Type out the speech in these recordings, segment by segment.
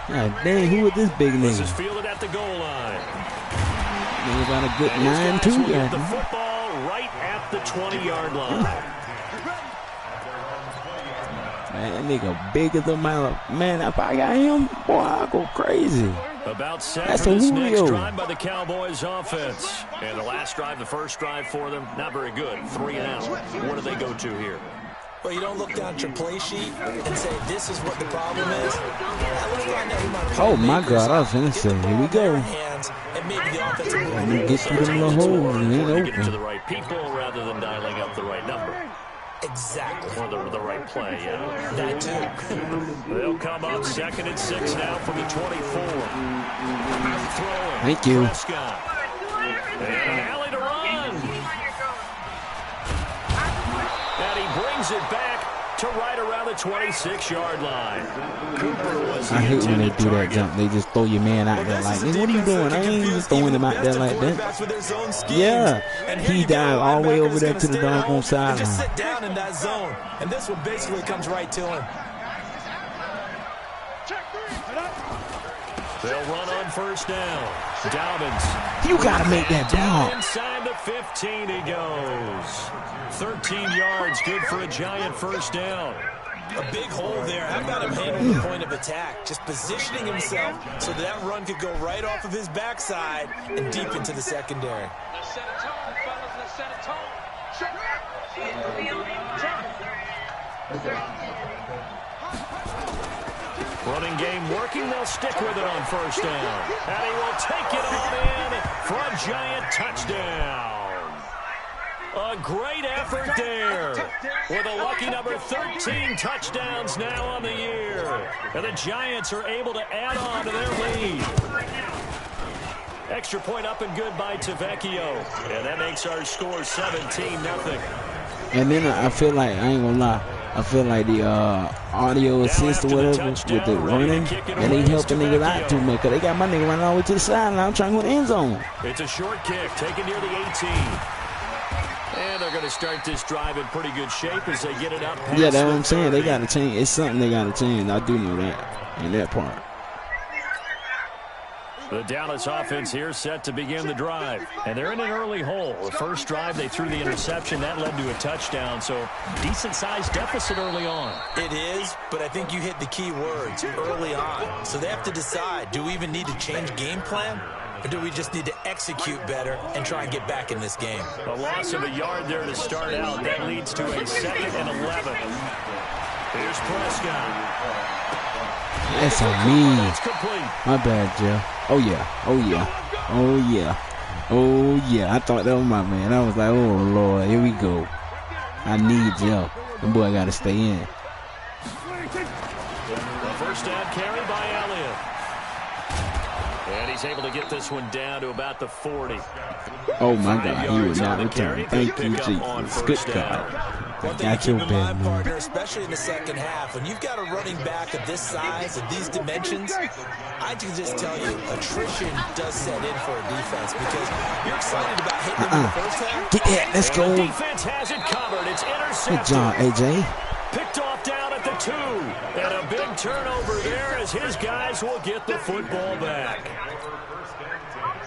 God dang, who is this big This is nigga? fielded at the goal line. Nigga got a good And his 9 guys too. will get the God. football right at the 20-yard line. Man, that nigga big as a mile. Man, if I got him, boy, I'll go crazy. About set That's for a this next Julio. drive by the Cowboys offense. And the last drive, the first drive for them, not very good. 3 and out. What do they go to here? Well, you don't look down at your play sheet and say, this is what the problem is. Let's find out who might Oh, my God, I was finna say, here we go. And maybe the offensive Let me get through them little holes and it ain't Get it to the open. right people rather than dialing up the right number. Exactly. Or the right play, yeah. That too. They'll come up 2nd and 6 now from the 24. Throwing. Thank you. Prescott. And an alley to run. And he brings it back to right around the 26-yard line. Cooper was the I hate when they intended do that target. jump. They just throw your man out there like, nigga, what are you doing? I ain't just throwing him out there like that. Yeah. He dive all the way over there to the doggone Just sideline. sit down in that zone. And this one basically comes right to him. They'll run on first down. Dobbins. You got to make that Down block. inside the 15 he goes. 13 yards, good for a giant first down. A big hole there. How about him handling the point of attack? Just positioning himself so that run could go right off of his backside and deep into the secondary. Running game working. They'll stick with it on first down. And he will take it on in for a giant touchdown. A great effort there. With a lucky number 13 touchdowns now on the year. And the Giants are able to add on to their lead. Extra point up and good by Tavecchio. And that makes our score 17-0. And then I feel like, I ain't gonna lie, I feel like the audio assist or whatever with the running, and they helping niggas out too much, because they got my nigga running all the way to the sideline. I'm trying to go to the end zone. It's a short kick taken near the 18. And they're going to start this drive in pretty good shape as they get it up. Yeah, that's what I'm saying. They got to change. It's something they got to change. I do know that in that part. The Dallas offense here set to begin the drive. And they're in an early hole. The first drive, they threw the interception. That led to a touchdown. So decent-sized deficit early on. It is, but I think you hit the key words, early on. So they have to decide, do we even need to change game plan? Or do we just need to execute better and try and get back in this game? A loss of a yard there to start out. That leads to a 2nd and 11. Here's Prescott. That's on me. That's complete. My bad, Jeff. Oh, yeah. Oh, yeah. Oh, yeah. Oh, yeah. I thought that was my man. I was like, oh, Lord, here we go. I need Jeff. The boy got to stay in. The first down carry by Elliott. And he's able to get this one down to about the 40. Oh, my God. He would not return. Thank you, Jesus. Good God. One thing Got to your keep in mind, bad man. partner, especially in the second half, when you've got a running back of this size, of these dimensions, I can just tell you, attrition does set in for a defense because you're excited about hitting them in the first half. Get that. Let's go. The defense has it covered. It's intercepted. Good job, AJ. Picked off down at the 2. And a big turnover there as his guys will get the football back.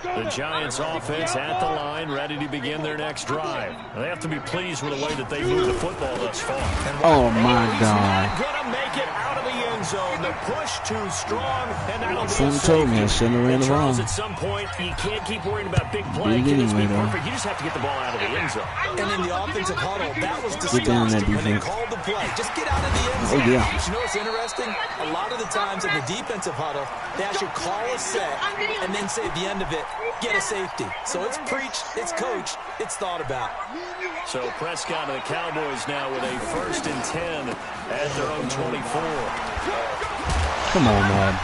The Giants offense at the line, ready to begin their next drive. They have to be pleased with the way that they moved the football thus far. Oh, my God. Going to make it out of the end zone. The push too strong, and that'll be Someone a told me I safety. shouldn't have ran And Charles, around. at some point, you can't keep worrying about big play. Big Can this be anyway, though. perfect? You just have to get the ball out of the end zone. And in the offensive huddle, that was Get down there, discussed when they defense. called the play. Just get out of the end zone. Oh, yeah. You know what's interesting? A lot of the times in the defensive huddle, they actually call a set and then say at the end of it, get a safety. So it's preached, it's coached, it's thought about. So Prescott and the Cowboys now with a 1st and 10 at their own 24. Come on, man.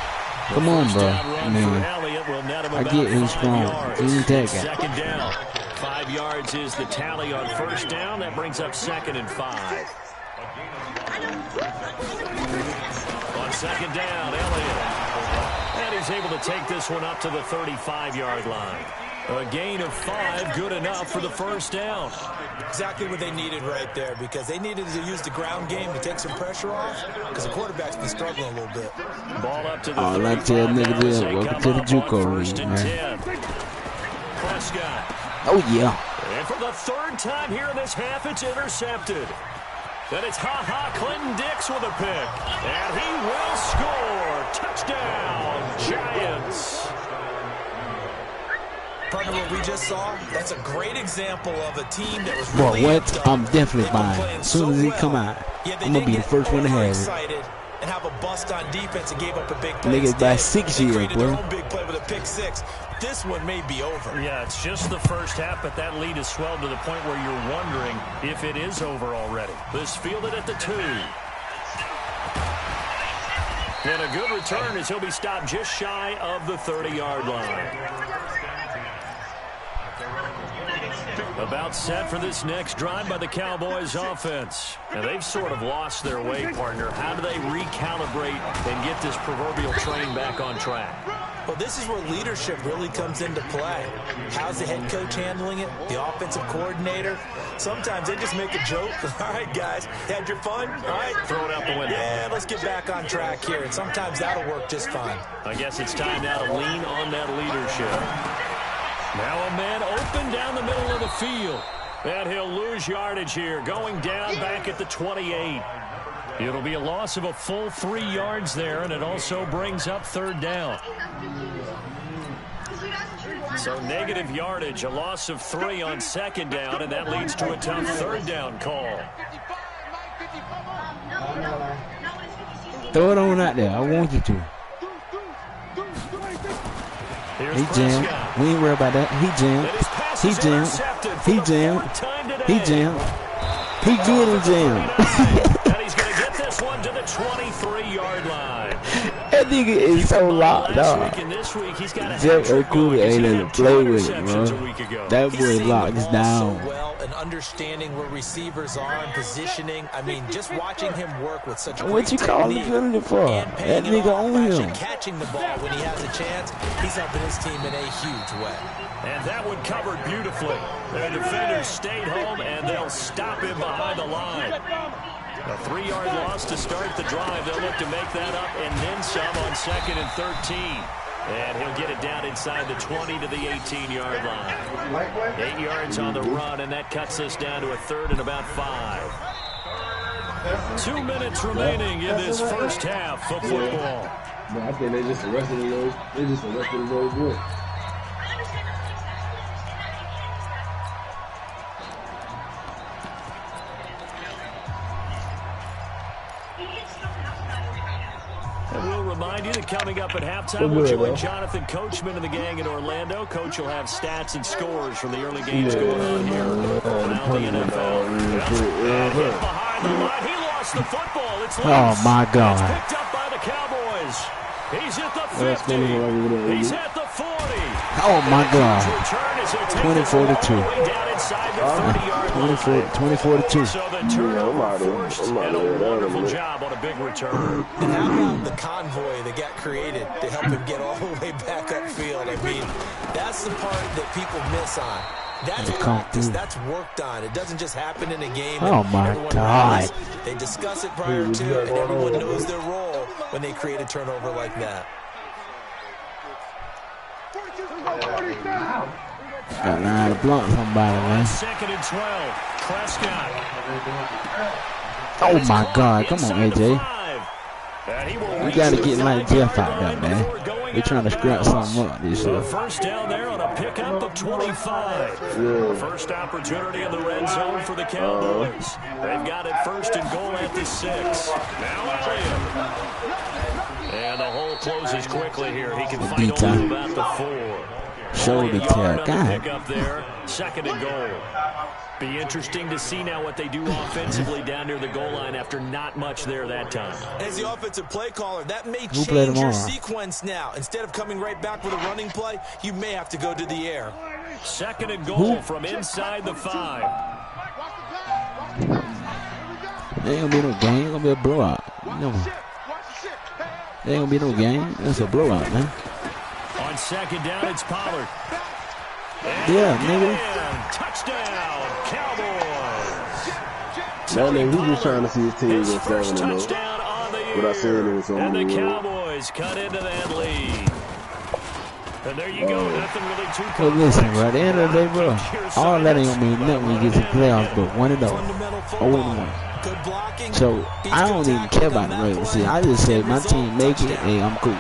Come on, bro. Man. I get he's strong. He didn't take it. 2nd down. 5 yards is the tally on first down. That brings up 2nd and 5. On 2nd down, Elliott. And he's able to take this one up to the 35-yard line. A gain of 5, good enough for the first down. Exactly what they needed right there, because they needed to use the ground game to take some pressure off, because the quarterback's been struggling a little bit. Ball up to the 35 like that nigga now as they welcome come to the up JUCO on first league, and man. 10. Prescott. Oh, yeah. And for the third time here in this half, it's intercepted. Then it's Clinton Dix with a pick. And he will score. Touchdown, Giants. Partner, what we just saw, that's a great example of a team that was Boy, really what? I'm definitely They've been buying. playing As soon as he so come well. out, Yeah, they I'm going to be the didn't first one to get have it. overexcited and have a bust on defense and gave up a big play. Niggas by Instead, 6 they years, created boy. their own big play with a pick 6. This one may be over. Yeah, it's just the first half, but that lead has swelled to the point where you're wondering if it is over already. This fielded at the 2. And a good return as he'll be stopped just shy of the 30-yard line. About set for this next drive by the Cowboys offense. And they've sort of lost their way, partner. How do they recalibrate and get this proverbial train back on track? Well, this is where leadership really comes into play. How's the head coach handling it? The offensive coordinator? Sometimes they just make a joke. All right, guys, had your fun? All right. Throw it out the window. Yeah, let's get back on track here. And sometimes that'll work just fine. I guess it's time now to lean on that leadership. Now a man open down the middle of the field. And he'll lose yardage here, going down back at the 28. It'll be a loss of a full 3 yards there, and it also brings up third down. So negative yardage, a loss of 3 on second down, and that leads to a tough third down call. Throw it on out there. I want you to. Here's He jammed. Prescott. We ain't worried about that. He jammed. And his pass He is jammed. intercepted for He the jammed. fourth time today. He jammed. He getting jammed. And he's going to get this one to the 23-yard line. That nigga is so locked Last up. week and this week, he's got a Jack hat-trick Okuda going 'cause ain't he let had him 2 play with it, interceptions bro. a week ago. That He's boy seeing the locks ball down. so well and understanding where receivers are and positioning. I mean, just watching him work with such What you great calling the technique penalty for? and That paying it nigga off on by actually him. catching the ball when he has a chance. He's helping his team in a huge way. And that one covered beautifully. Their defenders stayed home, and they'll stop him behind the line. A 3-yard loss to start the drive. They'll look to make that up and then some on 2nd and 13. And he'll get it down inside the 20 to the 18-yard line. 8 yards on the run, and that cuts us down to a 3rd and about 5. 2 minutes remaining in this first half of football. No, I think they just arrested those. They just arrested those boys. And we'll remind you that coming up at halftime, we'll join Jonathan Coachman and the gang in Orlando. Coach will have stats and scores from the early games going on here around the NFL. And hit behind the line. He lost the football. It's loose. Oh, my God. It's picked up by the Cowboys. He's at the 50. He's at the 40. Oh, my God. 24 to 2. 24 to 2. So the turnover forced and a wonderful job on a big return. And how about the convoy that got created to help him get all the way back upfield? I mean, that's the part that people miss on. That's practice. That's worked on. It doesn't just happen in a game. Oh, my God. They discuss it prior to, and everyone knows their role when they create a turnover like that. Got line to block somebody, man. 2nd and 12. Prescott. Oh, my God. Come on, AJ. You got to get like Jeff out there, man. They're trying to scrap something up this year. First down there on a pickup of 25. First opportunity in the red zone for the Cowboys. They've got it 1st and goal at the 6. Now Elliott. And the hole closes quickly here. He can fight on to about the 4. Shoulder tear. God. Pick up there. 2nd and goal. Be interesting to see now what they do offensively down near the goal line after not much there that time. As the offensive play caller, that may change your sequence now. Instead of coming right back with a running play, you may have to go to the air. 2nd and goal from inside the 5. There ain't gonna be no game. It's gonna be a blowout. No. There ain't gonna be no game. It's a blowout, man. On 2nd down, it's Pollard. Yeah, nigga. Touchdown, Cowboys. That nigga, he just trying to see his team His go first 7-0. touchdown on the year. What I said it was on and the the road. Cowboys cut into that lead. And there you go. Nothing really too Well, listen, complex. bro. At the end of the day, bro, all that ain't gonna mean nothing when you get to the playoffs, but 1-0. Fundamental 0-1. football. Good blocking. So beats I good don't even tackling care about on the that regular play. season. I just say End my result, team make it, touchdown. hey, I'm cool.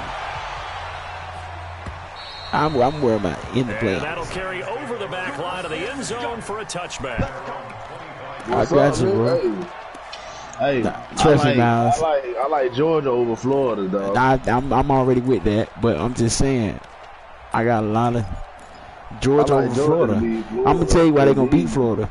I'm worried about in the And playoffs. that'll carry over the back line of the end zone for a touchback. I got you, bro. Hey, Trust me, Miles. I like Georgia over Florida, dog. I'm already with that, but I'm just saying, I got a lot of Georgia I like over Georgia Florida. to beat Florida. I'm gonna tell you why they're gonna beat Florida.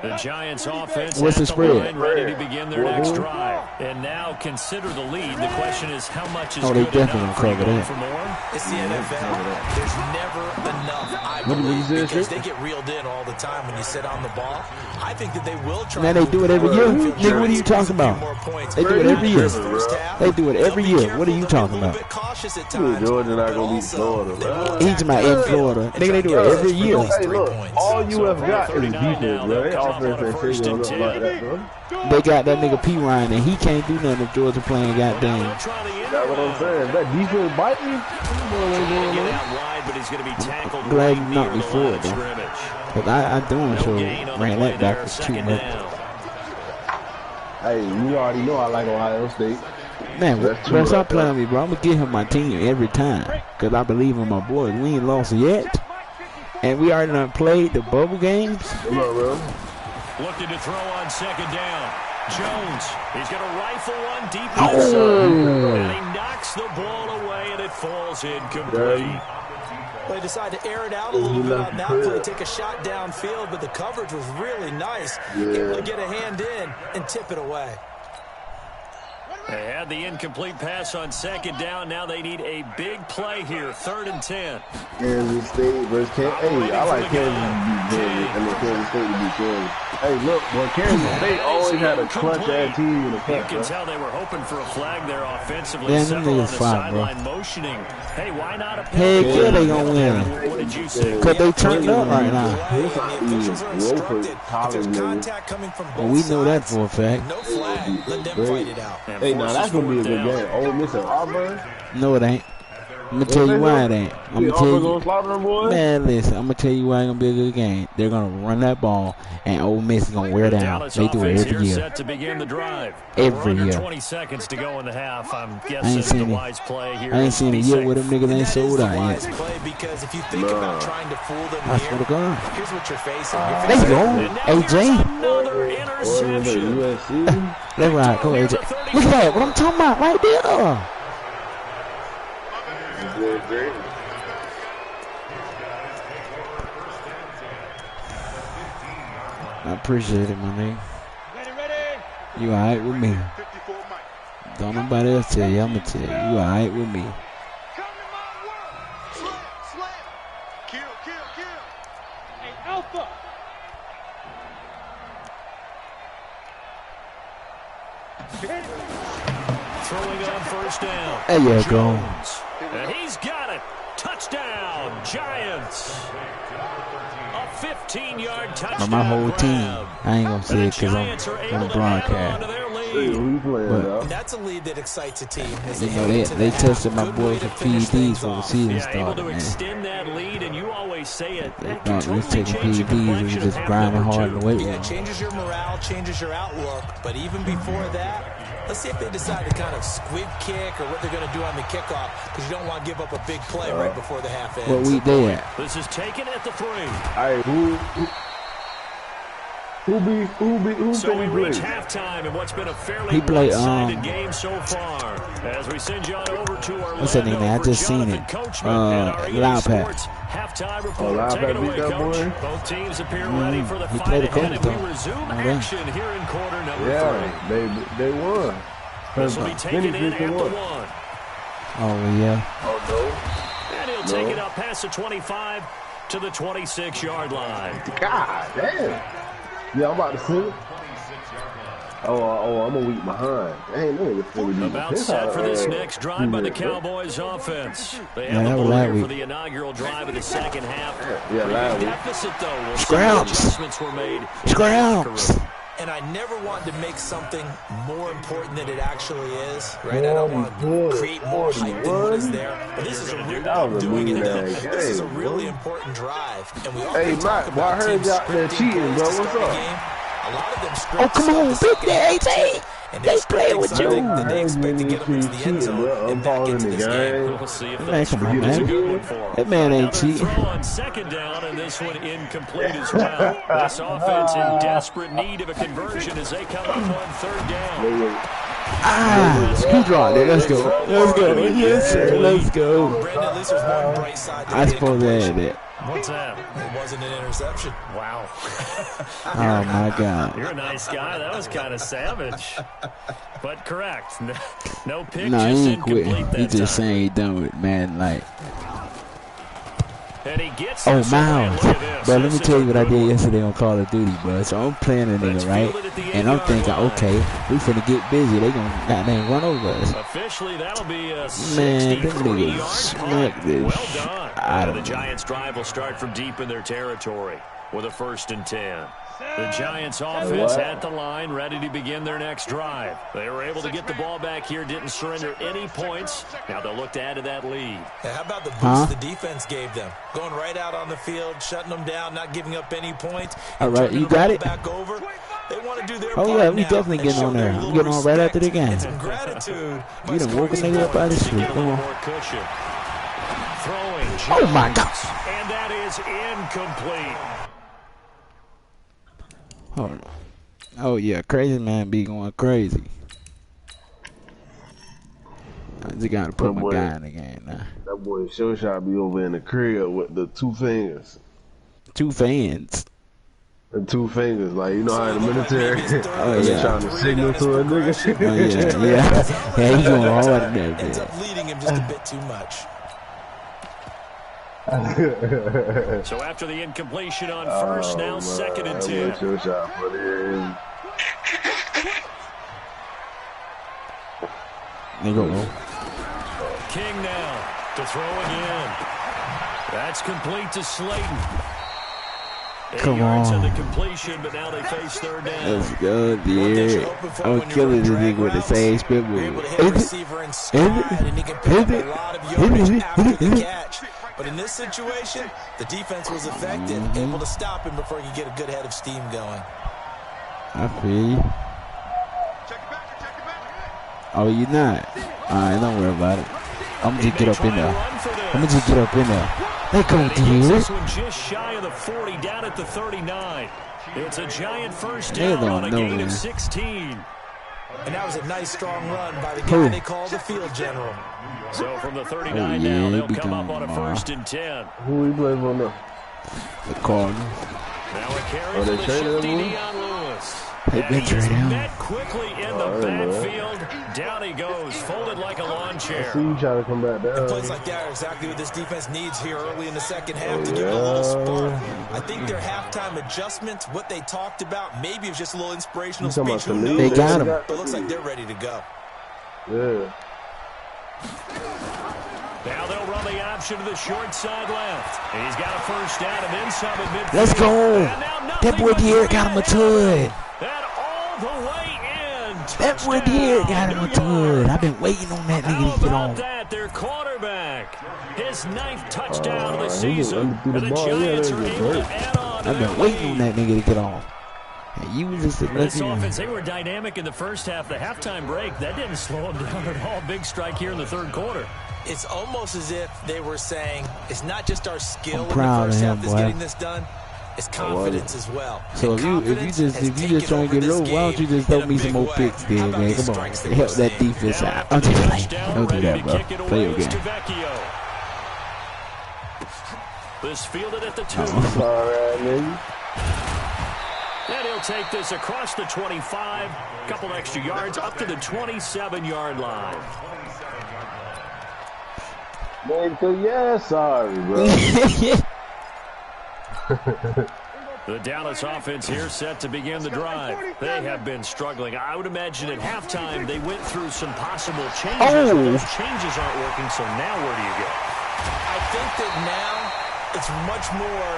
The Giants offense What's at the spread? line, ready to begin their next drive. And now consider the lead. The question is, how much is Oh, they good definitely enough? gonna Are you cover going that. for more? It's the NFL. There's never enough, I What did you believe, say, because Chris? they get reeled in all the time when you sit on the ball. I think that they will try. Man, they do it every year. Nigga, what are you talking about? They do it every year. They do it every year. What are you talking about? Georgia not gonna beat Florida, bro. He's about in Florida. Nigga, they do it every year. Hey, look, all you have got is 39 defense, now. bro. They They'll come up offense on a ain't first figuring and up 10. like that, bro. They got that nigga P. Ryan, and he can't do nothing if Georgia playing goddamn. They'll try the end That's what I'm run. saying. That defense biting. Get out wide, but he's going to be tackled Glad right you near knocked the me line forward, of though. scrimmage. But I doing No so gain on the ran play that there. backwards too Second much. down. Hey, you already know I like Ohio State. Man, That's bro, true stop right playing there. with me, bro. I'm gonna get him my team every time, cause I believe in my boys. We ain't lost yet, and we already done played the bubble games. Come on, bro. Looking to throw on second down. Jones, he's going to rifle one deep Oh. inside. And he knocks the ball away, and it falls incomplete. They decided to air it out a little bit on that play, take a shot downfield, but the coverage was really nice. Able to get a hand in and tip it away. They had the incomplete pass on second down. Now they need a big play here, 3rd and 10. Kansas State versus Kansas. Hey, I like Kansas to beat Kansas. I mean, Kansas State to beat Kansas. Hey, look, well, Kansas State always had a clutch-ass team in the You cup, can bro. tell they were hoping for a flag there offensively. Yeah, them Several on niggas the fine, bro. sideline motioning. Hey, why not a Heck penalty? yeah, they gonna win. What did you say? Cause they turned up right now. This not easy. Wofford College, nigga. Contact coming from both Well, we know that sides, for a fact. no flag. Let them Great. fight it out. And Hey, now forces that's gonna be a fourth good down. game. Ole Miss and Auburn. No, it ain't. I'm gonna tell you why it ain't. I'm Auburn gonna tell gonna you. slaughter them boys. Man, listen, I'm gonna tell you why it's gonna be a good game. They're gonna run that ball, and Ole Miss is gonna wear down. Dallas They do it offense every here year. set to begin the drive. Every We're under year. 20 seconds to go in the half. I'm I ain't guessing seen the it. wise play here. I ain't is seen a be year safe. where them niggas And ain't that is sold the out wise yet. play, because if you think about trying to fool them I swear to God. here's what you're facing. There you go, And now here's AJ. another Oregon interception. versus USC. Let's ride. Go, AJ. Look at that. What I'm talking about right there. I appreciate it, my nigga. You alright with me? Don't nobody else tell you. I'm gonna tell you. You alright with me? Throwing on first down. There you go. Jones. And he's got it. Touchdown, Giants. A 15-yard touchdown. My whole team. grab. I ain't gonna say And it the because Giants are I'm able on to hang on to broadcast. their Hey, lead. who you playing, But- dog? And that's a lead that excites a team. As You they know, head into they the half. tested my Good boys way for to finish PEDs things for the off. season Yeah, able started, to man. extend that lead, and you always say it. They That can thought we was totally taking change the PEDs and we complexion just of half grinding number hard two. in the weight Yeah, room. it changes your morale, changes your outlook. But even before that, let's see if they decide to kind of squib kick or what they're going to do on the kickoff, because you don't want to give up a big play right before the half ends. But we there. This is taken at the 3. Hey, who So can we he reach play? halftime in what's been a fairly He play, one-sided game so far. As we send you on over to Orlando What's that name, man? I for just seen Jonathan it. Coachman and our EA Loud Pack. Sports halftime report. Loud Take Pack it away, beat that Coach. boy? Both teams appear ready for the He fight played the ahead, Colts, and we though. resume Oh, yeah. action here in quarter number 3. Yeah, they won. This will be taken in at the 1. Oh, yeah. Oh, And he'll take it up past the 25 to the 26-yard line. no. God damn. Yeah, I'm about to see it. Oh, I'm a week behind. Dang, they ain't fully About set for this next drive by the Cowboys offense. They have the ball here for the inaugural drive of the second half. Yeah, last week. Deficit, though. We'll Scraps. Adjustments were made. Scraps. And I never wanted to make something more important than it actually is, right? I don't want to create more hype than what is there. But this is a really important drive. And we hey, Matt, well, I heard y'all there cheating, bro. What's up? A lot of them Oh, come on, big day, AT. They playing with you. That they expect to get them into the end zone and back into this game. We'll see if Man, that's come on, a man. good one for him. That man ain't Another cheating. throw on second down, and this one incomplete as well. This offense in desperate need of a conversion as they come up on third down. You dropped it. Let's go. Let's go. Yes, sir. Let's go. Brandon, at least there's one bright side to I the suppose that incompletion. it. What's that? It wasn't an interception. Wow. Oh, my God. You're a nice guy. That was kind of savage. But correct. No pick, No, just he ain't quitting. incomplete He that just time. saying he done with man. Like, And he gets oh, this away. Miles. Look at this. Bro, let me This tell is you what a I good did one. yesterday on Call of Duty, bro. So I'm playing a nigga, right? And I'm thinking, okay, we finna get busy. They gonna goddamn run over us. Officially, that'll be a Man, them 63-yard niggas smack punt. this Well done. out of The them. Giants' drive will start from deep in their territory with a 1st and 10. The Giants offense at the line, ready to begin their next drive. They were able to get the ball back here, didn't surrender any points. Now they'll look to add to that lead. Yeah, how about the boost the defense gave them? Going right out on the field, shutting them down, not giving up any points. All right, turning you the got ball it? back over. They want to do their Oh, part yeah, we now definitely and getting show on their there. We little getting on right after the respect game. and some gratitude. You done woke a nigga up out of To sleep. get a Come little on. more cushion. Throwing. Oh, my God. And that is incomplete. Hold on. Oh, yeah, crazy man be going crazy. I just gotta put my guy in the game now. That boy Show Shot be over in the crib with the 2 fingers. 2 fans. The 2 fingers, like, you know how in the military, Oh, they yeah. trying to signal to a nigga. Oh, yeah, yeah. Yeah, he going hard in that Ends bit. up leading him just a bit too much. So after the incompletion on first, now 2nd and 10. Show Shot put it in. Nigga, King now to throw again. That's complete to Slayton. 8 Come yards on. on the completion, but now they face third down. let's go, dude. I'm killing this nigga with the same spin You're able move. to hit a receiver in stride, and he can pick up a lot of yardage after the catch. But in this situation, the defense was effective, able to stop him before he could get a good head of steam going. I feel you. Oh, you not? Alright, don't worry about it. I'm gonna just get up in there. I'm gonna just get up in there. They come to you. This one just shy of the 40, down at the 39. It's a giant first They down don't on a know, gain man. of 16. And that was a nice, strong run by the Who? guy they call the field general. So from the 39 Oh, yeah, now, they they'll be come up going on a tomorrow. 1st and 10. Who we play for now? The Cardinals. Now a carry Oh, for they the traded shifty him? Dion Lewis. They And been he is traded him. met quickly in the backfield. Down he goes, folded like a lawn chair. See you trying to come back down. Plays like that are exactly what this defense needs here early in the second half to give it a little spark. I think their halftime adjustments, what they talked about, maybe it was just a little inspirational You talking speech. about Who the knows? They got him. But it looks like they're ready to go. Yeah. Now they'll run the option to the short side left. And he's got a first down and then some at midfield. Let's go. And now That nothing boy but Deere three got him a ahead. tud. And all the way in. That boy Deere got him a tud. I've been waiting on that How nigga to get about on. that? Their quarterback. His 9th touchdown of the he was season. under And the the ball. Yeah, Giants that are was able great. to add on to I've their been waiting on lead. that nigga to get on. And you was just a This lucky offense, one. they were dynamic in the first half. The halftime break, that didn't slow them down at all. Big strike here in the third quarter. It's almost as if they were saying, it's not just our skill I'm in the proud first of half him, that's boy. getting this done. It's confidence as well. So And if you confidence has just taken trying to over get this low, why don't you game just throw in a me some big more way. picks How then, about man? these Come on. strikes that Help we're that seeing? defense Now out. after I'm the just playing. touchdown, Don't do ready that, to bro. kick it Play away your is game. DeVecchio. This fielded at the 2. Alright, nigga. And he'll take this across the 25. Couple extra yards up to the 27-yard line. Nigga, yeah, sorry, bro. The Dallas offense here set to begin the drive. They have been struggling. I would imagine at halftime they went through some possible changes. Oh. Those changes aren't working, so now where do you go? I think that now it's much more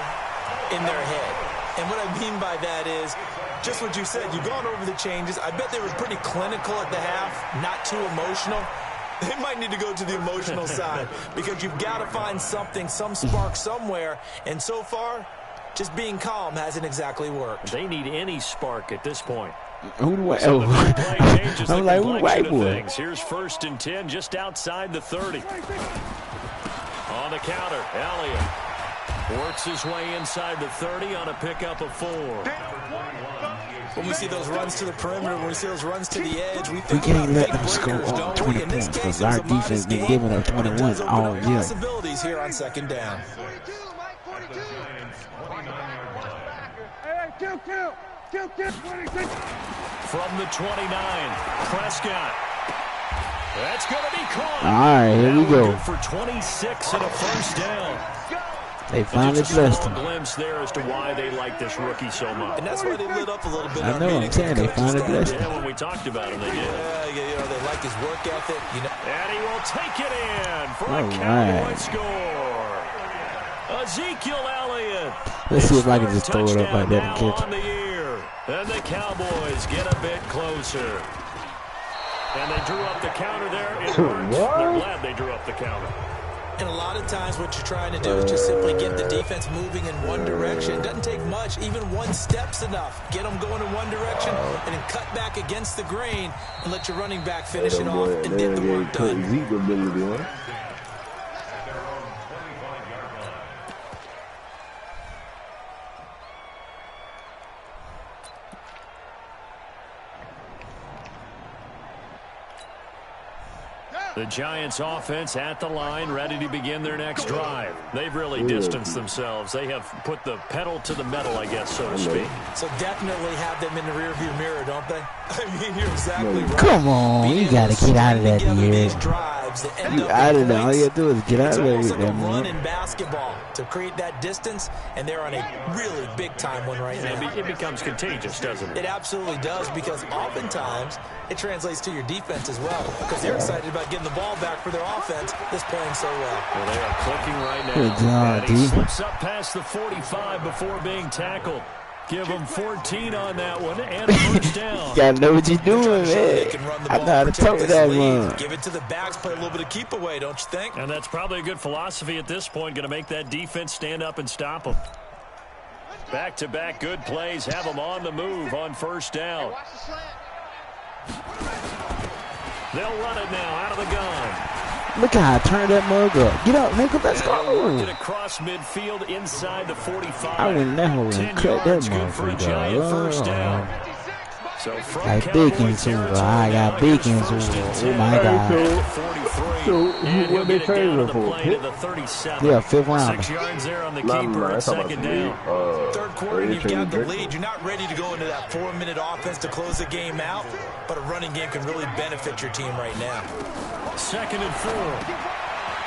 in their head. And what I mean by that is just what you said. You've gone over the changes. I bet they were pretty clinical at the half, not too emotional. They might need to go to the emotional side because you've got to find something, some spark somewhere. And so far, just being calm hasn't exactly worked. They need any spark at this point. Who the white? So Oh, the I'm like, who the white boy? things. Here's 1st and 10 just outside the 30. On the counter, Elliott works his way inside the 30 on a pickup of 4. When we see those runs to the perimeter, when we see those runs to the edge, we We think can't about let big them score breakers, all don't 20 we? In this points case, because it was our a defense modest been game, giving up but it 21 does open all up year. possibilities here on 2nd down. From the 29, Prescott. That's going to be caught. All right, here we That one go. good for 26 and a 1st down. They finally Just a blessed small him. glimpse there as to why they like this rookie so much. And that's why they lit up a little bit. I on know, I'm meetings saying with they coaches finally down blessed there. him. Yeah, when we talked about him, they did. Yeah, they like his work ethic. And he will take it in for All a Cowboy right. score. Ezekiel Elliott. Let's see if I can His just throw it up like that and touchdown catch now on it. the year. And the Cowboys get a bit closer. And they drew up the counter there. It worked. They're glad they drew up the counter. And a lot of times what you're trying to do is just simply get the defense moving in one direction. It doesn't take much. Even one step's enough. Get them going in one direction and then cut back against the grain and let your running back finish it off and get the work done. Zeke ability, huh? The Giants offense at the line, ready to begin their next drive. They've really distanced themselves. They have put the pedal to the metal, I guess, so to speak. So definitely have them in the rearview mirror, don't they? I mean, you're exactly right. Come on, you got to get out of that These year. drives that end You up out in of there. All you points. got to do is get out It's of there almost with like a that, run man. in basketball to create that distance, and they're on a really big-time one right now. It becomes contagious, doesn't it? It absolutely does, because oftentimes it translates to your defense as well, because they're excited about getting the ball back for their offense that's playing so well. Well, they are clicking right now. Good job, And he D. slips up past the 45 before being tackled. Give him 14 on that one and a first down. You got to know what you're doing, They man. can run the I ball, know how to protect talk this that lead, one. give it to the backs, play a little bit of keep away, don't you think? And that's probably a good philosophy at this point. Going to make that defense stand up and stop them. Back-to-back good plays have them on the move on first down. They'll run it now out of the gun. Look how I turned that mug up. Get up, nigga. Let's Worked it go. across midfield inside the 45. I went in that hole and 10 cut that yards, good for a motherfucker. Giant first Oh. down. So from Like Cowboy bacon soup. territory I got now, bacon here's first soup. and Oh 10. my Hey, God. so 43. So, And he'll what they get it down traded to him the for? play to the 37. Yeah, fifth rounder. 6 yards there on the No, keeper at that's about second to down. Third quarter, and you've got the lead. You're not ready to go into that 4-minute offense to close the game out, but a running game can really benefit your team right now. 2nd and 4.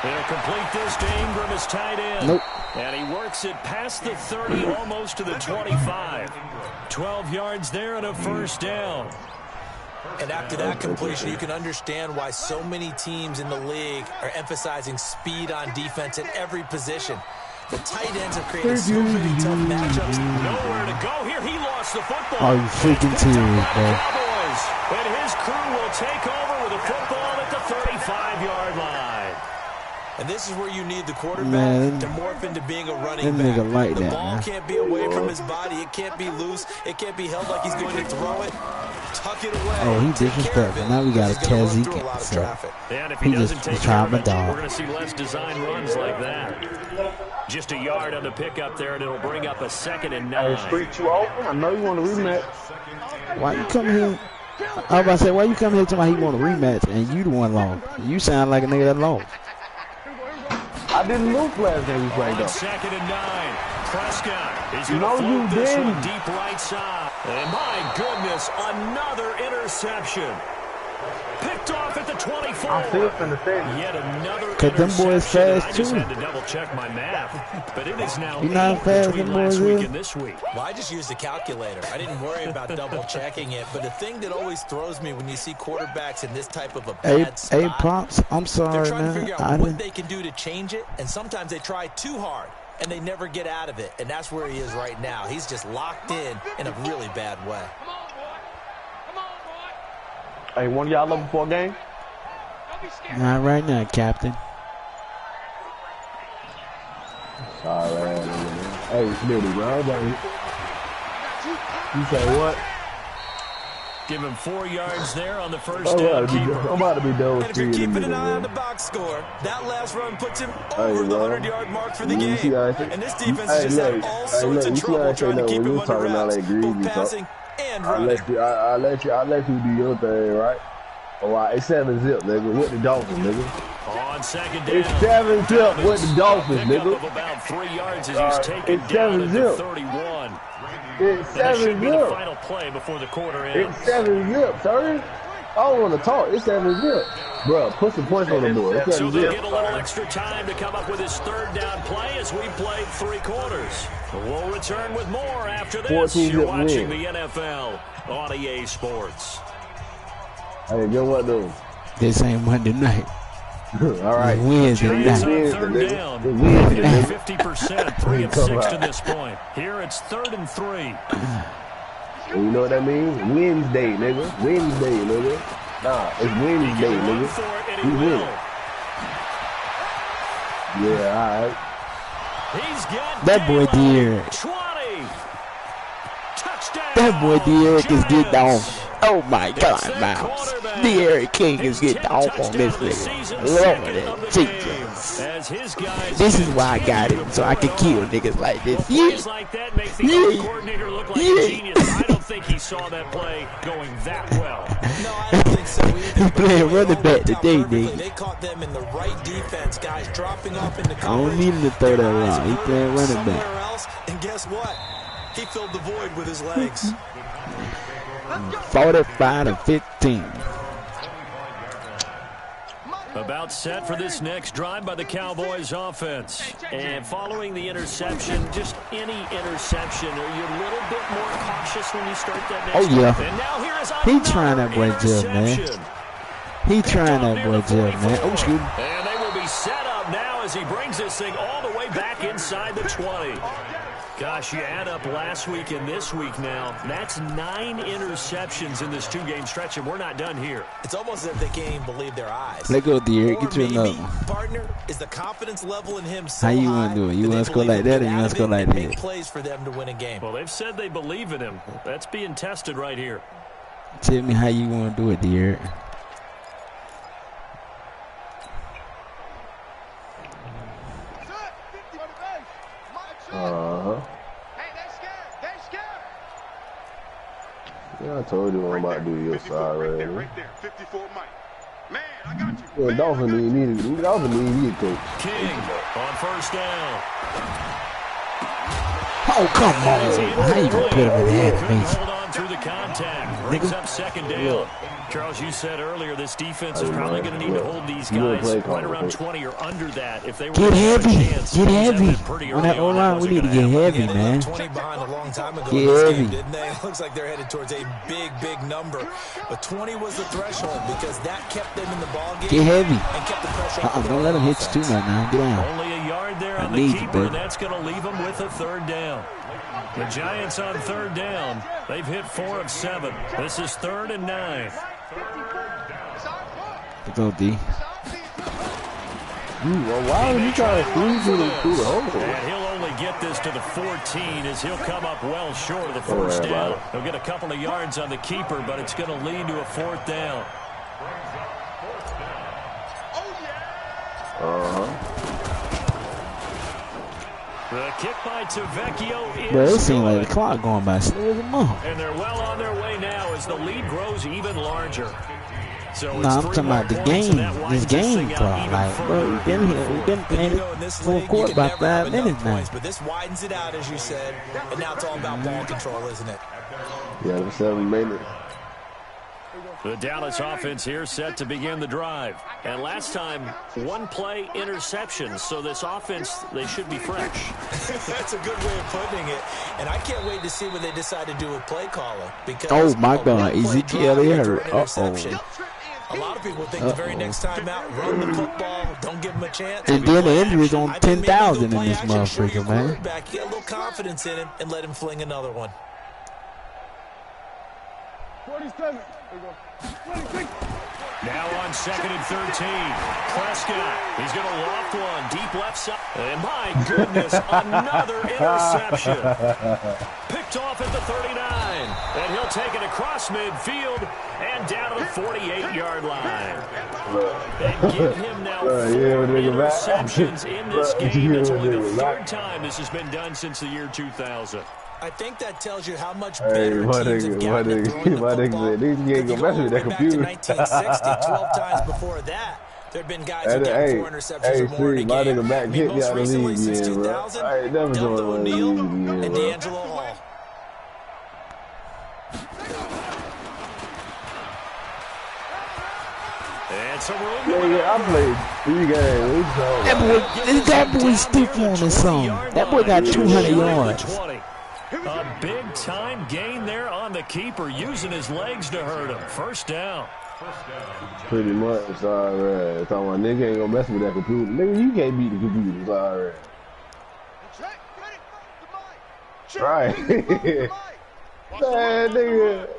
They'll complete this to Ingram as tight end. Nope. And he works it past the 30, almost to the 25. 12 yards there and a first down. And after that completion, you can understand why so many teams in the league are emphasizing speed on defense at every position. The tight ends have created so many tough matchups. Nowhere to go here. He lost the football. Are you freaking serious, bro? Cowboys. And his crew will take over with a football at the 35-yard line. And this is where you need the quarterback Man, to morph into being a running that back. nigga like the that, ball man. can't be away from his body. It can't be loose. It can't be held like he's going to throw it. Tuck it away. Oh, he Take care of disrespectful. it, Now we got because to he's gonna tell run Zeke through a lot of himself. traffic. And if He he doesn't just take tried care of my it, dog. we're going to see less design runs like that. Just a yard on the pickup there, and it'll bring up a 2nd and 9. Street too open. I know you want to rematch. Why you come here? I was about to say, why you come here to my he want a rematch and you the one lost? You sound like a nigga that lost. I didn't lose last game we played On though. 2nd and 9. Prescott is going No, to you float this one didn't. deep right side. And my goodness, another interception. Picked off at the 24. I'm still finna say it. Yet another Cause them boys interception. fast I just too. had to double check my math, but it is now You know how 8 fast between them last boys week is? and this week. Well, I just used a calculator. I didn't worry about double checking it. But the thing that always throws me when you see quarterbacks in this type of a bad spot, Hey, Pops, I'm they're sorry, trying to man. figure I out what didn't. they can do to change it, and sometimes they try too hard, and they never get out of it. And that's where he is right now. He's just locked in a really bad way. Hey, one of y'all looking for a game? Not right now, Captain. Sorry, man. Hey, Smitty, bro. You say what? Give him 4 yards there on the first I'm down about keeper. to be done with And if you're 3 in keeping a an eye on minute, the box score, that last run puts him Hey, over the bro. 100-yard mark for the You see game. how I say- And this defense Hey, just look. had all Hey, sorts look, of you see how trouble I say trying to that keep when him you under talking all wraps, that greasy both talk? passing and I running. let you do your thing, right? Oh, wow, it's 7 zip, nigga, with the Dolphins, nigga. On second down. It's 7 zip with the Dolphins, Pickup nigga. of about 3 yards as he's taken It's down 7 at the zip. 31. It's That should 7 be the zip. final play before the quarter ends. It's 7 zip, sir. I don't want to talk. It's 7 zip. Bro, put some points on the board. It's So 7 they'll zip. get a little extra time to come up with his third down play as we played 3 quarters. We'll return with more after this. 14 You're zip watching win. the NFL on EA Sports. Hey, guess what, though? This ain't Monday night. All right. Wednesday Giants night. on Wednesday, third nigga. down. It's Wednesday, Hitting nigga. 50%, 3 of 6 to this point. Here it's 3rd and 3. And you know what that means? Wednesday, nigga. Wednesday, nigga. Nah, it's Wednesday, Run nigga. for it, and he We will. win. Yeah, all right. He's got That boy Dillon. De'Aaron. 20. Touchdown. That boy De'Aaron is getting Giants. off. Oh my God, It's that Miles. quarterback. De'Aaron King His is getting 10th off on this touchdown of the nigga. season, Lord second of the Jesus. game. As his guys This is why I got continue it, to so I pour can it kill on. niggas like Well, this. plays Yeah. like that make the Yeah. coordinator look like Yeah. a genius. I don't think he saw that play going that well. No, I don't think so either. He playing But it running all back worked out today, perfectly. nigga. They caught them in the right defense, guys dropping off into I don't coverage. need him to throw that Their eyes long. He were playing running somewhere back. else, and guess what? He filled the void with his legs. 45-15. About set for this next drive by the Cowboys offense. And following the interception, just any interception, are you a little bit more cautious when you start that next Oh, yeah. drive? And now here is He trying that boy another Jeff, man. interception. He trying that Near boy the Jeff, man. 44. Oh, excuse me. And they will be set up now as he brings this thing all the way back inside the 20. Gosh, you add up last week and this week now. That's 9 interceptions in this 2-game stretch, and we're not done here. It's almost as if they can't even believe their eyes. Let go, De'Aaron. Or Get you maybe, another one. partner, is the confidence level in him so How you high wanna do it? You that wanna they score believe like he'll that or get you out wanna of score it like and make that? plays for them to win a game. Well, they've said they believe in him. That's being tested right here. Tell me how you want to do it, De'Aaron. Uh-huh. Yeah, I told you I'm about to do your side, right? Right there, 54 Mike. Man, I got you. Yeah, Dolphins need a coach. King on first down. Oh, come on. How you gonna put him in the Couldn't animation? hold on through the contact. Brings up second down. Charles, you said earlier this defense is probably going to need to hold these guys right around 20 or under that if they were Get to have a heavy. chance. Get It was heavy. evident pretty On that early O-line, wasn't we need to gonna get happen. heavy, Yeah, they man. left 20 behind a long time ago Get in this heavy. game, didn't they? It looks like they're headed towards a big, big number. But 20 was the threshold because that kept them in the ball game. Get heavy. And kept the pressure on Don't let him hit you too much now. Get down. Only a yard there I on the need you, keeper, baby. and that's going to leave them with a third down. The Giants on third down. They've hit 4 of 7. This is 3rd and 9. Go, D. Well, why are you trying to squeeze through the hole? And he'll only get this to the 14 as he'll come up well short of the first worry about down. He'll get a couple of yards on the keeper, but it's going to lead to a 4th down. The kick by Tavecchio is Bro, it seems good. like the clock going by slow as a month. And they're well on their way now as the lead grows even larger. So it's Nah, I'm 3 talking more about the points, game. and that This widens game thing out clock. even Like, further. bro, we've been here. We've been playing You know, in this full league, court you can about never have 5 enough minutes now. points, but this widens it out, as you said. And now it's all about ball control, isn't it? Yeah, the 7 minutes. The Dallas offense here set to begin the drive. And last time, one play interception. So this offense, they should be fresh. That's a good way of putting it. And I can't wait to see what they decide to do with play calling. Because oh, my God. Ezekiel hurt. Uh-oh. A lot of people think the very next time out, run the football, don't give them a chance. And then the injuries on 10,000 in this motherfucker, man. Get a little confidence in him and let him fling another one. 47. Now on 2nd and 13. Prescott. He's going to loft one deep left side. And my goodness, another interception. Picked off at the 39. And he'll take it across midfield and down to the 48-yard line. And give him now 4 interceptions in this game. It's only the 3rd time this has been done since the year 2000. I think that tells you how much better teams have gotten at throwing the football. If you go back to 1960, 12 times before that, there have been guys who got 4 interceptions or more in a game. I mean, most recently, since 2000, Delta O'Neal and D'Angelo Hall. And some room. I played 3 games. That boy stiff on his song. That boy got 200 yards. A big-time gain there on the keeper, using his legs to hurt him. First down. Pretty much, it's all right. Talking about nigga ain't gonna mess with that computer. Nigga, you can't beat the computer. It's all right. Right. man, nigga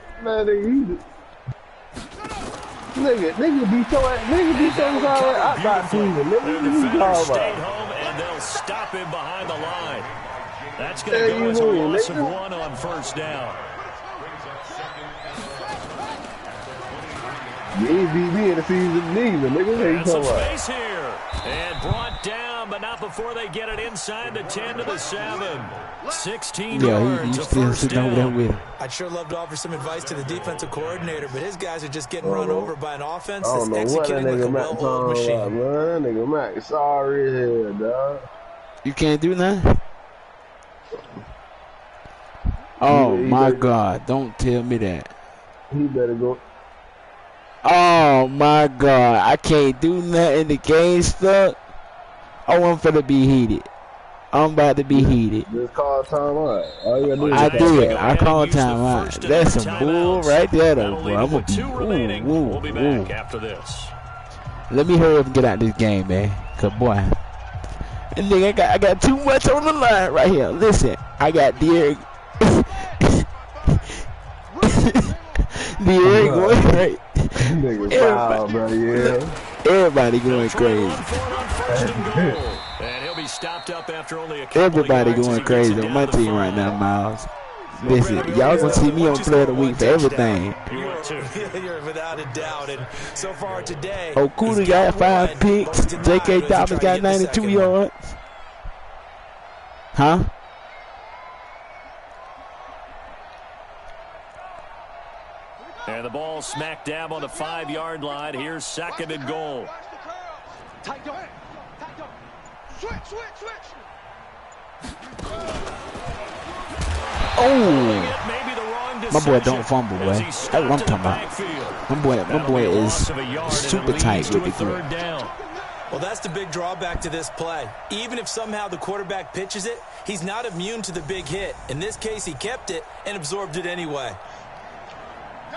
be so sorry. I got Cleveland. The Nigga, defender stayed home, and they'll stop him behind the line. That's going to go as a loss of 1 on first down. You ain't beat me in the season neither, nigga. And some space here. And brought down, but not before they get it inside the 10 to the 7. 16 yards. He's still sitting over there with him. I'd sure love to offer some advice to the defensive coordinator, but his guys are just getting run over by an offense that's executing like a well-oiled machine. Man, nigga Mac, sorry here, dog. You can't do nothing? Oh, my God. Don't tell me that. He better go. Oh, my God. I can't do nothing. The game stuck. Oh, I'm finna be heated. I'm about to be heated. Just call time out. All you gotta do is I did. I called time out. That's some bull right there, though, bro. I'm gonna be We'll be back after this. Let me hurry up and get out this game, man. Cause boy, and nigga, I got too much on the line right here. Listen, I got Derek. Derek going crazy. Everybody going crazy. And he'll be stopped up after only a Everybody going crazy on my team right now, Miles. Listen, y'all gonna see me on Player of the Week for everything. You're without a doubt, and so far today, Okuda got 5 picks. J.K. Dobbins got 92 yards. Huh? And the ball smack dab on the 5-yard line. Here's 2nd and goal. Oh, my boy don't fumble, boy. That's what I'm talking about. My boy is super tight with the grip. Well, that's the big drawback to this play. Even if somehow the quarterback pitches it, he's not immune to the big hit. In this case, he kept it and absorbed it anyway.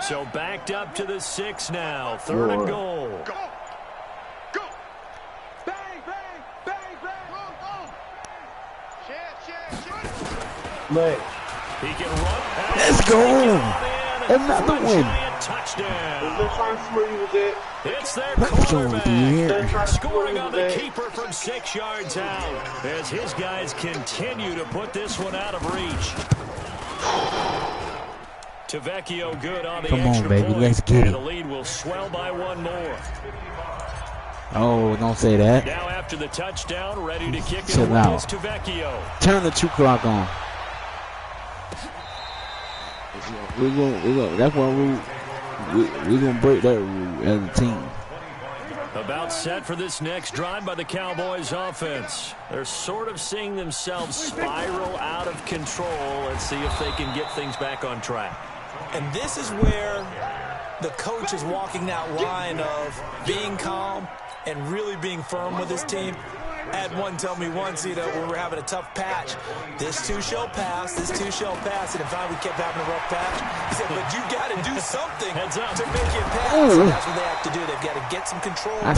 So backed up to the 6 now. 3rd and goal. Go. Bang, bang, bang, bang. Man. He can run. Let's go. Another win. Touchdown. It's their Let's go, quarterback scoring on the keeper from 6 yards out as his guys continue to put this one out of reach. Tavecchio good on the extra baby, point, let's get and it. the lead will swell by 1 more. Oh, don't say that. Now after the touchdown, ready to kick it Chill away out. is Tavecchio. Turn the 2 clock on. That's why we're gonna break that rule as a team. About set for this next drive by the Cowboys offense. They're sort of seeing themselves spiral out of control. Let's see if they can get things back on track. And this is where The coach is walking that line of being calm and really being firm with his team. I had one tell me once, when we were having a tough patch, this too shall pass, this too shall pass, and in fact we kept having a rough patch. He said, but you got to do something to make it pass. And that's what they have to do. They've got to get some control back,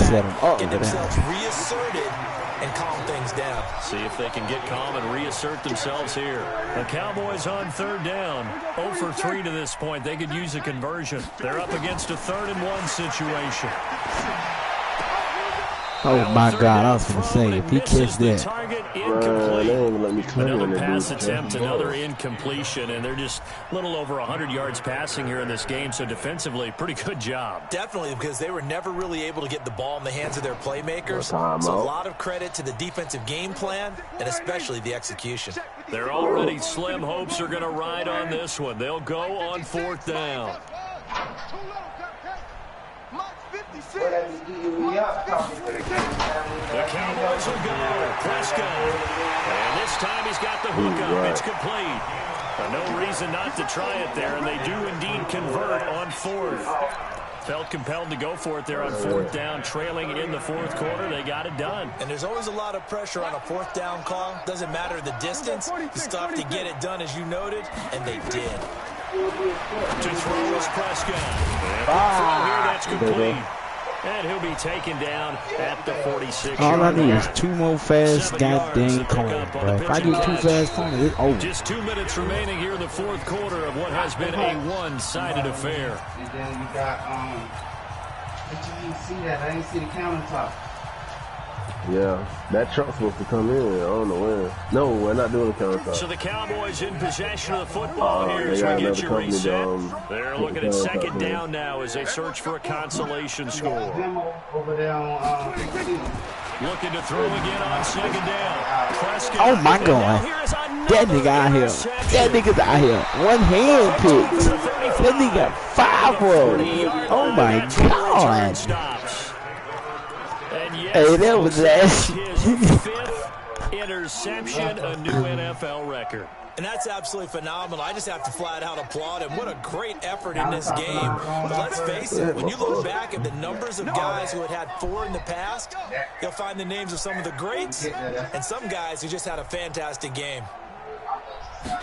get themselves reasserted, and calm things down. See if they can get calm and reassert themselves here. The Cowboys on 3rd down. 0 for 3 to this point. They could use a conversion. They're up against a 3rd and 1 situation. Oh my God, I was going to say, if he catch that. Another pass attempt, another incompletion, and they're just a little over 100 yards passing here in this game, so defensively, pretty good job. Definitely, because they were never really able to get the ball in the hands of their playmakers. So a lot of credit to the defensive game plan, and especially the execution. They're already slim hopes are going to ride on this one. They'll go on 4th down. The Cowboys will go. Prescott. And this time he's got the hook up. It's complete. No reason not to try it there, and they do indeed convert on 4th. Felt compelled to go for it there on 4th down, trailing in the 4th quarter. They got it done. And there's always a lot of pressure on a 4th down call. Doesn't matter the distance. You still have to get it done, as you noted, and they did. To throw is Prescott. And here, that's complete. And he'll be taken down at the 46. All I need is 2 more fast goddamn cones, bro. If I get 2 fast cones, it's over. Just 2 minutes remaining here in the 4th quarter of what has been a one-sided affair. And then you got, you didn't see that. I didn't see the countertop. Yeah, that truck's supposed to come in. I don't know when. No, we're not doing the countertop. So the Cowboys in possession of the football here as we get you reset. They're looking at 2nd down now as they search for a consolation score. Over there on, looking to throw again on 2nd down. Prescott. Oh my God. That nigga out here. That nigga's out here. One hand picks. That nigga 5 of them. Oh my God. Hey, that was his 5th interception, a new NFL record. And that's absolutely phenomenal. I just have to flat out applaud him. What a great effort in this game. But let's face it, when you look back at the numbers of guys who had 4 in the past, you'll find the names of some of the greats and some guys who just had a fantastic game. Now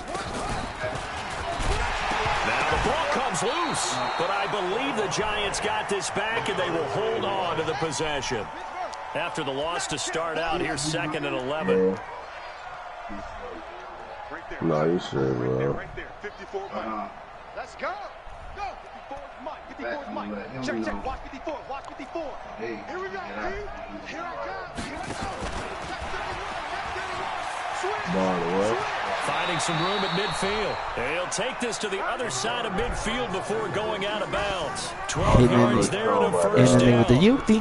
the ball comes loose, but I believe the Giants got this back and they will hold on to the possession. After the loss to start out, here's 2nd and 11. No, you should, bro. Right there, 54 Mike. Let's go. Go. 54 Mike. 54 Mike. Check. Watch 54. Watch 54. Here we go. Here I come. Here I go. Finding some room at midfield. He'll take this to the other side of midfield before going out of bounds. 12 yards there on a 1st down. With the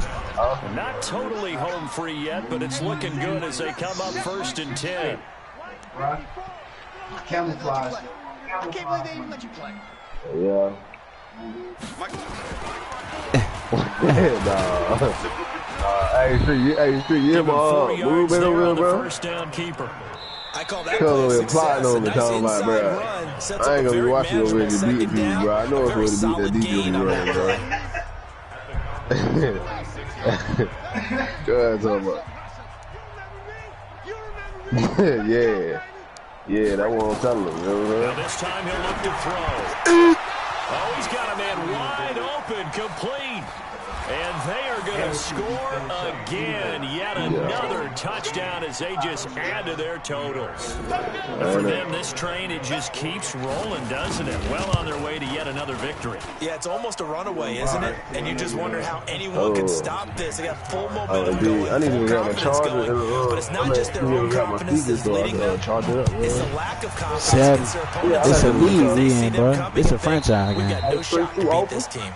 Not totally home free yet, but it's looking good as they come up 1st and 10. Camouflage. I can't believe they even let you play. Yeah. Hey, Street, you move it over, bro. 1st down keeper. I call that play success. A nice inside run. Sets I up ain't a gonna be very watching over manageable to beat 2nd you, down. bro. I know A it's very going to solid beat that gain on that DJ, bro. Go ahead, talk about. Yeah, that's what I'm telling him. Now this time he'll look to throw. Oh, he's got a man wide open, complete. And they are going to score again. Yet another touchdown as they just add to their totals. And for them, this train, it just keeps rolling, doesn't it? Well on their way to yet another victory. Yeah, it's almost a runaway, isn't it? And you just wonder how anyone can stop this. They got full momentum going, full confidence going. But it's not just their own confidence that's leading them. It's the lack of confidence against their opponents. It's a league we in, bro. It's a franchise game. We got no shot to beat this team.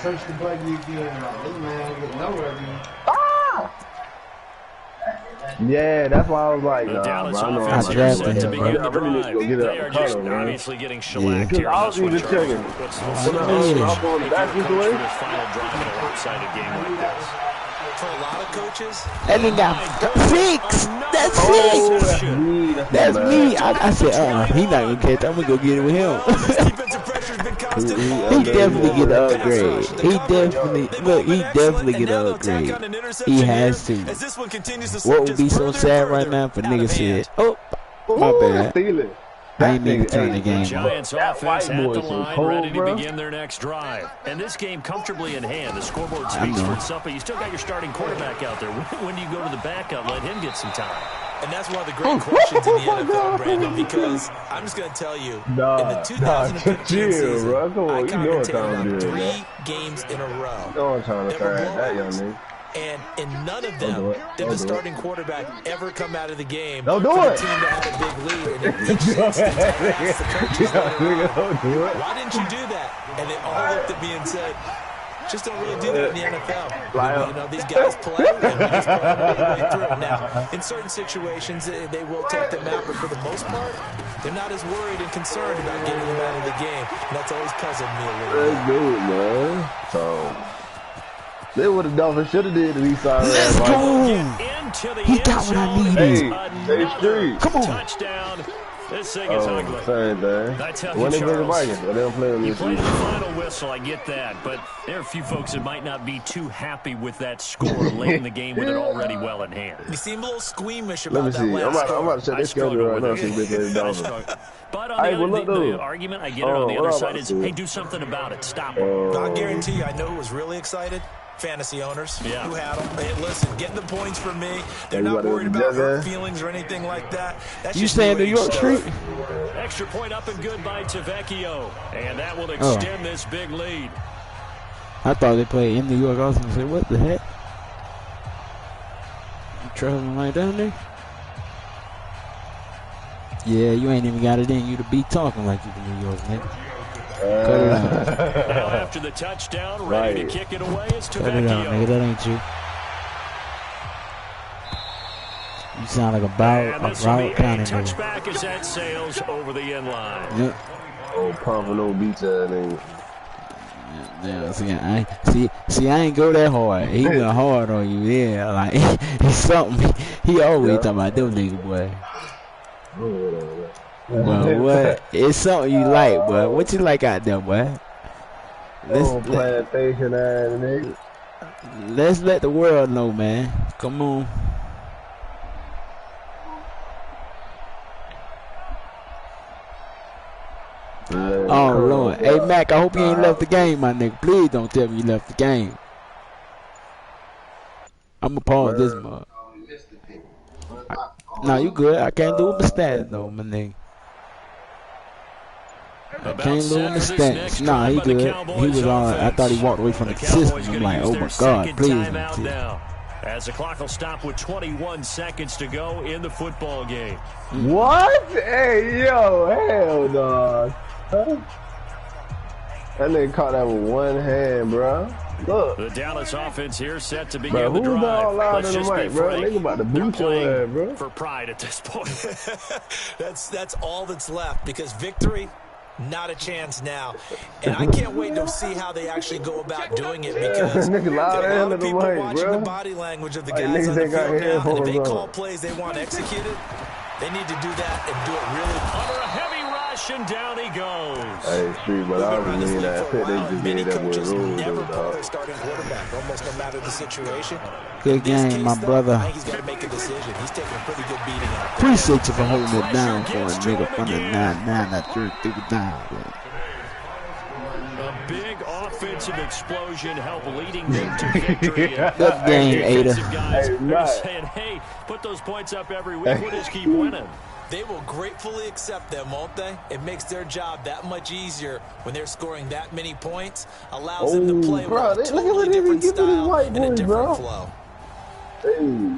Search the button again. This man get nowhere. Yeah, that's why I was like, The Dallas bro, offense I is drafted set to him, begin bro. the drive. They are just man. obviously getting shellacked here. I was even checking. What's When I was on the back this way. final drive in a lopsided game like this? For a lot of coaches, That nigga got 6. That's 6. That's me. I said, he not gonna catch. I'm gonna go get it with him. this defensive pressure has been coming He definitely get an upgrade. He definitely get an upgrade. He has to. What would be so sad right now if a nigga said, "Oh, my bad." I ain't even turn the game. Giants offense at the line, ready to begin their next drive. And this game comfortably in hand. The scoreboard speaks for itself, but you still got your starting quarterback out there. When do you go to the backup? Let him get some time. And that's one of the great questions in the NFL, Brandon, because I'm just going to tell you, in the 2015 season, I commentated on 3 games in a row. Don't try to try that, young nigga. And in none of them did the starting quarterback ever come out of the game for the team that had a big lead. And in each instance, I asked the coaches, why didn't you do that? And they all looked at me and said, just don't really do that in the NFL. You know, these guys play, and we just play our way through. Now, in certain situations, they will take them out, but for the most part, they're not as worried and concerned about getting them out of the game. And that's always puzzled me a little bit. That's good, man. So... They would have done. Should have did. Let's go. He got what I needed. Hey, Street. Come on. Touchdown. This thing is ugly. Same thing. That's how when they play the Vikings, they don't play them you this play week. the final whistle, I get that, but there are a few folks that might not be too happy with that score late in the game with it already well in hand. You seem a little squeamish about Let me see. I'm about to check this schedule right now. See if they play But on the argument, I get it on the other side is, hey, do something about it. Stop it. I guarantee you, I know who was really excited. Fantasy owners who had them. Hey, listen, getting the points from me. They're not worried about hurt feelings or anything like that. That's you stay in New York Street? Extra point up and good by Tavecchio. And that will extend this big lead. I thought they played in New York. I was going to say, what the heck? You traveling right down there? Yeah, you ain't even got it in you to be talking like you from New York, nigga. Now after the touchdown, ready to kick it away is Tavecchio. Cut it out, nigga. That ain't you. You sound like a Broward County nigga. Touchback as that sails over the end line. Yep. Oh, pumping no beats that nigga. Yeah, see, I ain't go that hard. He went hard on you, yeah. Like he's something. He always talking about them nigga, boy. Well, what? It's something you like, boy. What you like out there, boy? Plantation ass nigga. Let's let the world know, man. Come on. Oh, Lord. Hey, Mac, I hope you ain't left the game, my nigga. Please don't tell me you left the game. I'm going to pause this month. Nah, you good. I can't do it with stats, though, my nigga. I can't lose the stats. Nah, he good. He was on. I thought he walked away from the system. I'm like, oh, my God. Please don't. As the clock will stop with 21 seconds to go in the football game. What? Hey, yo, hell no. That nigga caught that with one hand, bro. Look. The Dallas offense here set to begin the drive. Let's just be frank. Nigga about to boot your ass, bro. For pride at this point. That's all that's left because victory, not a chance now. And I can't wait to see how they actually go about doing it because there are a lot of people watching the body language of the guys on the field now. And if they call plays they want executed, they need to do that and do it really under a heavy rush, and down he goes. Hey, Street, but I was mean that pick. They just did that with rules, never pull their starting quarterback, almost no matter the situation. Good game, my brother. I think he's got to make a decision. He's taking a pretty good beating out there. Appreciate you for holding it down for a nigga from the 9-9 that threw it down. A big offensive explosion helped leading them to victory. Good game, Ada. Guys are saying, hey, put those points up every week. We'll just keep winning. They will gratefully accept them, won't they? It makes their job that much easier when they're scoring that many points. Allows them to play with a totally different style and a different flow. Hey.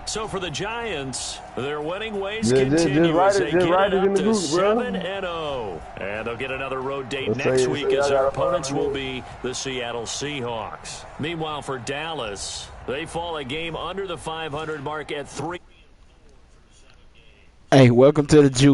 So for the Giants, their winning ways continue as they get it up to 7-0. And they'll get another road date next week as their opponents will be the Seattle Seahawks. Meanwhile, for Dallas, they fall a game under the 500 mark at 3. Hey, welcome to the Juke.